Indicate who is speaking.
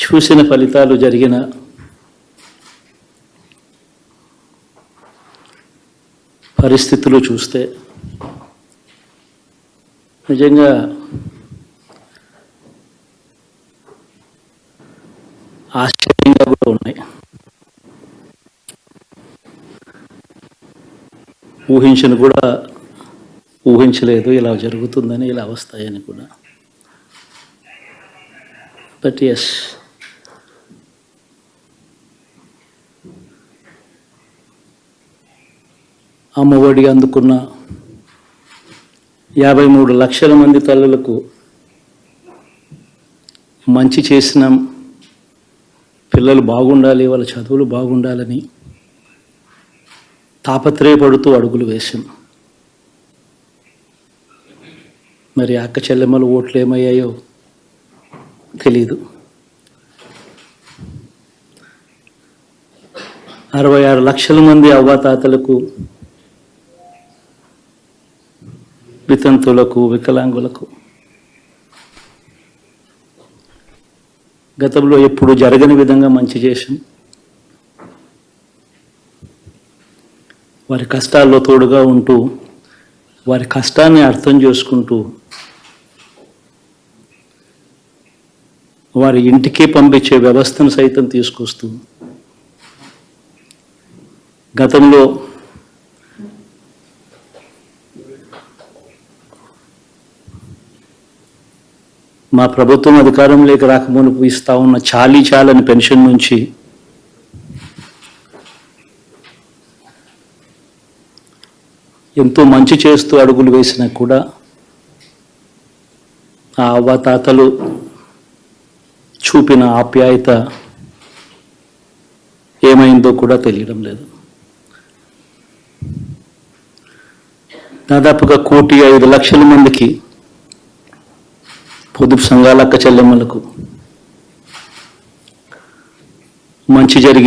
Speaker 1: చూసిన ఫలితాలు జరిగిన పరిస్థితులు చూస్తే నిజంగా ఆశ్చర్యంగా కూడా ఉన్నాయి. ఊహించలేదు ఇలా జరుగుతుందని, ఇలా వస్తాయని కూడా. బట్ ఎస్, అమ్మఒడి అందుకున్న 53 లక్షల మంది తల్లులకు మంచి చేసినాం, పిల్లలు బాగుండాలి, వాళ్ళ చదువులు బాగుండాలని తాపత్రయపడుతూ అడుగులు వేశాం. మరి అక్క చెల్లెమ్మల ఓట్లు ఏమయ్యాయో తెలీదు. 66 లక్షల మంది అవ్వాతాతలకు, వితంతులకు, వికలాంగులకు గతంలో ఎప్పుడు జరగని విధంగా మంచి చేశాం. వారి కష్టాల్లో తోడుగా ఉంటూ, వారి కష్టాన్ని అర్థం చేసుకుంటూ, వారి ఇంటికే పంపించే వ్యవస్థను సైతం తీసుకొస్తూ, గతంలో మా ప్రభుత్వం అధికారంలోకి రాకమునుపు ఇస్తా ఉన్న చాలని పెన్షన్ నుంచి ఎంతో మంచి చేస్తూ అడుగులు వేసినా కూడా ఆ అవ్వాతాతలు చూపిన ఆప్యాయత ఏమైందో కూడా తెలియడం లేదు. దాదాపుగా 1,05,00,000 మందికి, పొదుపు సంఘాల అక్క చెల్లెమ్మలకు మంచి జరిగి